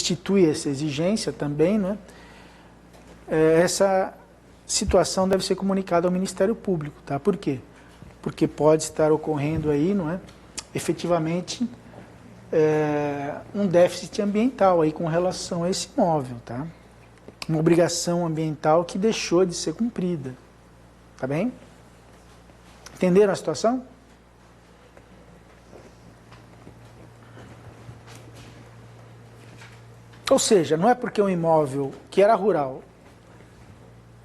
substitui essa exigência também, né? Essa situação deve ser comunicada ao Ministério Público, tá? Por quê? Porque pode estar ocorrendo aí, não é? Efetivamente, um déficit ambiental aí com relação a esse imóvel, tá? Uma obrigação ambiental que deixou de ser cumprida, tá bem? Entenderam a situação? Ou seja, não é porque um imóvel que era rural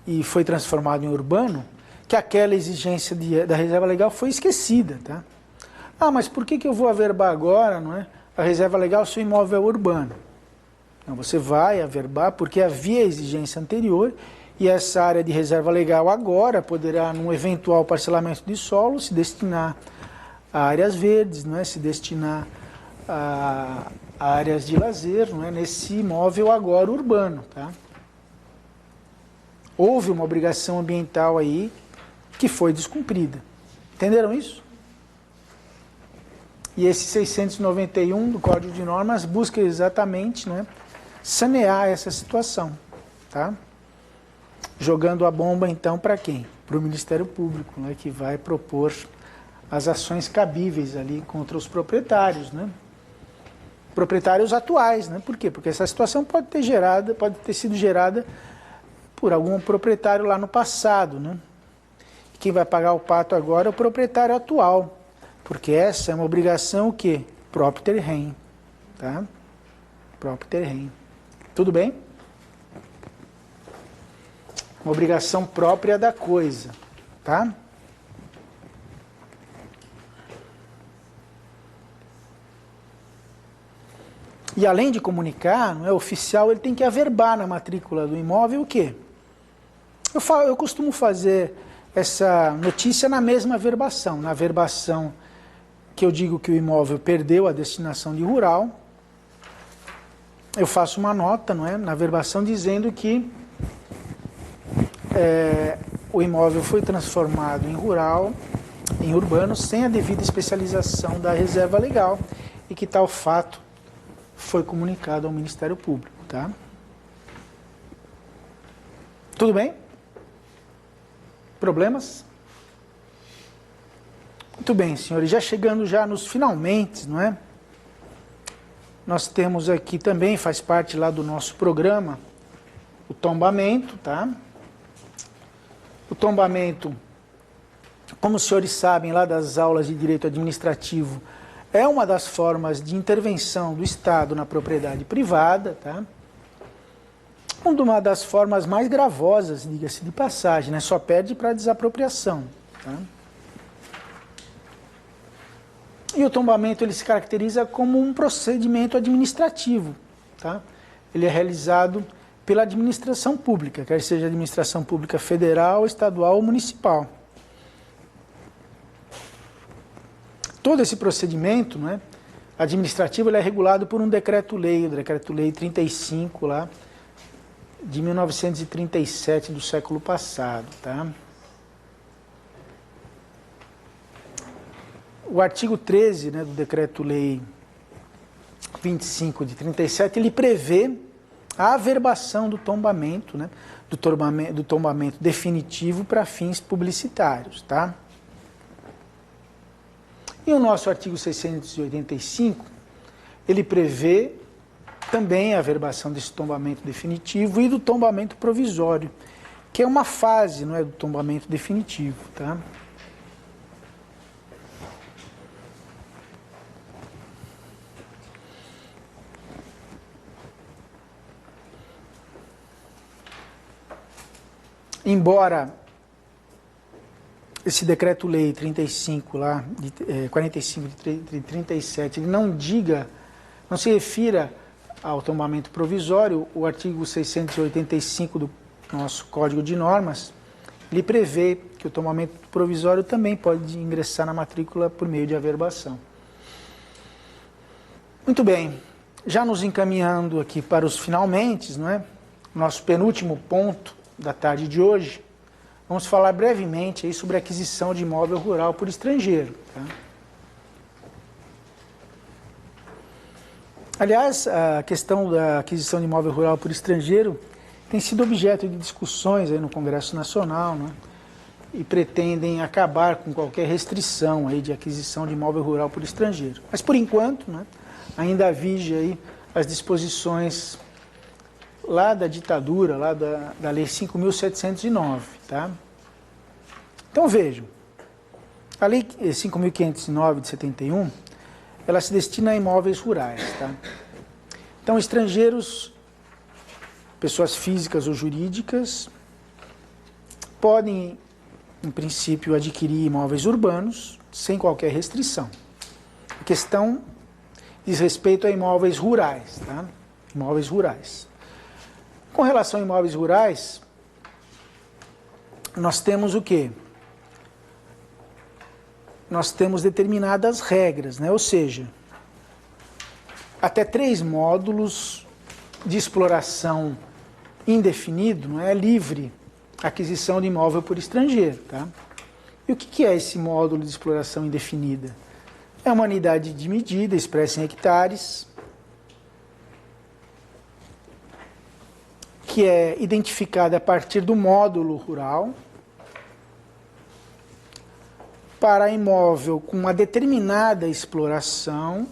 e foi transformado em urbano que aquela exigência da reserva legal foi esquecida, tá? Ah, mas por que eu vou averbar agora, não é? A reserva legal se o imóvel é urbano? Não, você vai averbar porque havia exigência anterior e essa área de reserva legal agora poderá, num eventual parcelamento de solo, se destinar a áreas verdes, não é? Se destinar a áreas de lazer, não é? Nesse imóvel agora urbano, tá? Houve uma obrigação ambiental aí que foi descumprida. Entenderam isso? E esse 691 do Código de Normas busca exatamente, né, sanear essa situação, tá? Jogando a bomba então para quem? Para o Ministério Público, né, que vai propor as ações cabíveis ali contra os proprietários, né? Proprietários atuais, né? Por quê? Porque essa situação pode ter sido gerada por algum proprietário lá no passado, né? Quem vai pagar o pato agora é o proprietário atual, porque essa é uma obrigação o quê? Propter rem, tá? Propter rem. Tudo bem? Uma obrigação própria da coisa, tá? E além de comunicar, não é oficial, ele tem que averbar na matrícula do imóvel o quê? Eu costumo fazer essa notícia na mesma averbação. Na averbação que eu digo que o imóvel perdeu a destinação de rural, eu faço uma nota, não é? Na averbação dizendo que o imóvel foi transformado em rural, em urbano, sem a devida especialização da reserva legal e que tal fato foi comunicado ao Ministério Público, tá? Tudo bem? Problemas? Muito bem, senhores. Já chegando já nos finalmente, não é? Nós temos aqui também, faz parte lá do nosso programa, o tombamento, tá? O tombamento, como os senhores sabem lá das aulas de direito administrativo, é uma das formas de intervenção do Estado na propriedade privada, tá? Uma das formas mais gravosas, diga-se de passagem, né? Só perde para desapropriação, tá? E o tombamento ele se caracteriza como um procedimento administrativo, tá? Ele é realizado pela administração pública, quer seja administração pública federal, estadual ou municipal. Todo esse procedimento, né, administrativo ele é regulado por um decreto-lei, o decreto-lei 35 lá, de 1937 do século passado, tá? O artigo 13, né, do decreto-lei 25 de 37, ele prevê a averbação do tombamento, né, do tombamento definitivo para fins publicitários, tá? E o nosso artigo 685, ele prevê também a averbação desse tombamento definitivo e do tombamento provisório, que é uma fase, não é, do tombamento definitivo, tá? Embora esse decreto-lei 35 lá, 45 de 37, ele não diga, não se refira ao tombamento provisório, o artigo 685 do nosso Código de Normas, ele prevê que o tombamento provisório também pode ingressar na matrícula por meio de averbação. Muito bem, já nos encaminhando aqui para os finalmente, não é? Nosso penúltimo ponto da tarde de hoje, vamos falar brevemente aí sobre a aquisição de imóvel rural por estrangeiro, tá? Aliás, a questão da aquisição de imóvel rural por estrangeiro tem sido objeto de discussões aí no Congresso Nacional, né? E pretendem acabar com qualquer restrição aí de aquisição de imóvel rural por estrangeiro. Mas, por enquanto, né, ainda vige aí as disposições lá da ditadura, lá da Lei 5.709, tá? Então, vejam, a Lei 5.509 de 71, ela se destina a imóveis rurais, tá? Então, estrangeiros, pessoas físicas ou jurídicas, podem, em princípio, adquirir imóveis urbanos sem qualquer restrição. A questão diz respeito a imóveis rurais, tá? Imóveis rurais. Com relação a imóveis rurais, nós temos o quê? Nós temos determinadas regras, né? Ou seja, até 3 módulos de exploração indefinido, não é livre aquisição de imóvel por estrangeiro, tá? E o que é esse módulo de exploração indefinida? É uma unidade de medida expressa em hectares, que é identificada a partir do módulo rural, para imóvel com uma determinada exploração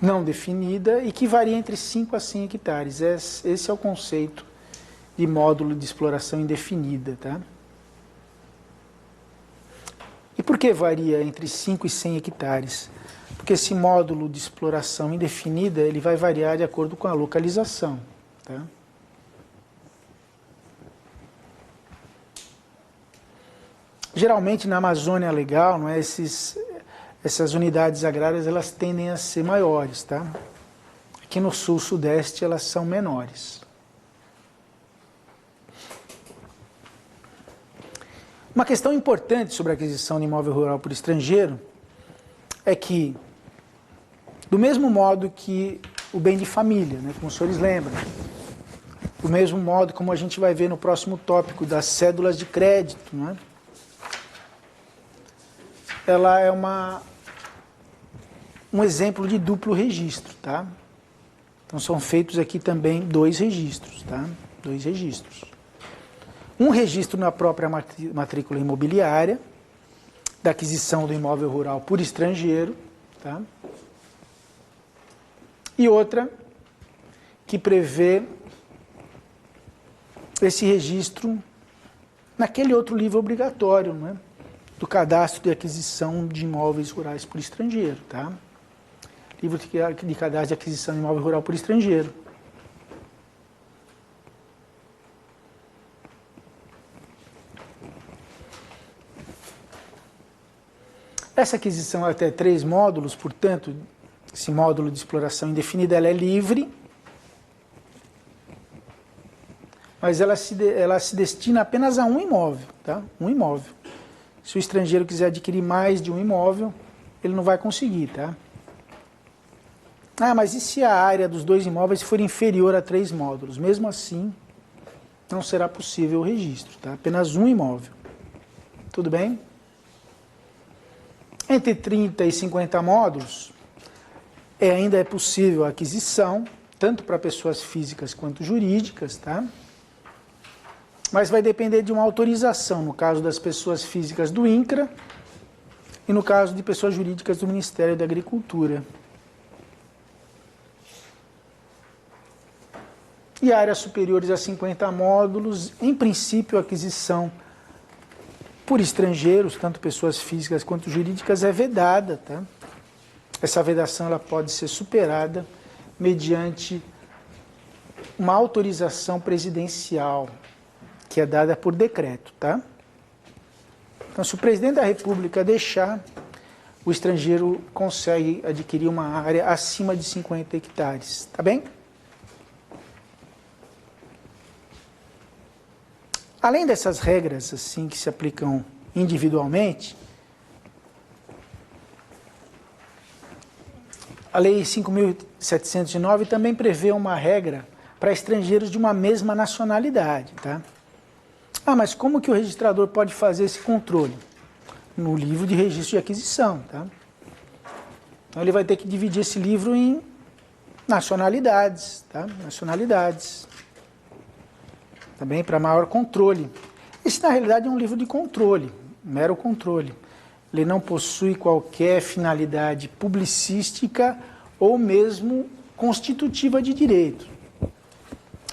não definida e que varia entre 5 a 100 hectares. Esse é o conceito de módulo de exploração indefinida, tá? E por que varia entre 5 e 100 hectares? Porque esse módulo de exploração indefinida, ele vai variar de acordo com a localização, tá? Geralmente na Amazônia Legal, não é, essas unidades agrárias elas tendem a ser maiores, tá? Aqui no sul-sudeste elas são menores. Uma questão importante sobre a aquisição de imóvel rural por estrangeiro é que, do mesmo modo que o bem de família, né, como os senhores lembram, do mesmo modo como a gente vai ver no próximo tópico das cédulas de crédito, não é? Ela é um exemplo de duplo registro, tá? Então são feitos aqui também 2 registros, tá? 2 registros. Um registro na própria matrícula imobiliária, da aquisição do imóvel rural por estrangeiro, tá? E outra que prevê esse registro naquele outro livro obrigatório, não é? Do cadastro de aquisição de imóveis rurais por estrangeiro, tá? Livro de cadastro de aquisição de imóvel rural por estrangeiro. Essa aquisição até 3 módulos, portanto, esse módulo de exploração indefinida, ela é livre, mas ela se destina apenas a um imóvel, tá? Um imóvel. Se o estrangeiro quiser adquirir mais de um imóvel, ele não vai conseguir, tá? Ah, mas e se a área dos 2 imóveis for inferior a 3 módulos? Mesmo assim, não será possível o registro, tá? Apenas um imóvel. Tudo bem? Entre 30 e 50 módulos, ainda é possível a aquisição, tanto para pessoas físicas quanto jurídicas, tá? Mas vai depender de uma autorização, no caso das pessoas físicas do INCRA e no caso de pessoas jurídicas do Ministério da Agricultura. E áreas superiores a 50 módulos, em princípio, a aquisição por estrangeiros, tanto pessoas físicas quanto jurídicas, é vedada, tá? Essa vedação ela pode ser superada mediante uma autorização presidencial, que é dada por decreto, tá? Então, se o presidente da República deixar, o estrangeiro consegue adquirir uma área acima de 50 hectares, tá bem? Além dessas regras, assim, que se aplicam individualmente, a Lei 5.709 também prevê uma regra para estrangeiros de uma mesma nacionalidade, tá? Ah, mas como que o registrador pode fazer esse controle? No livro de registro de aquisição, tá? Então ele vai ter que dividir esse livro em nacionalidades, tá? Nacionalidades. Também para maior controle. Esse, na realidade, é um livro de controle, mero controle. Ele não possui qualquer finalidade publicística ou mesmo constitutiva de direito.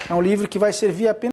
É um livro que vai servir apenas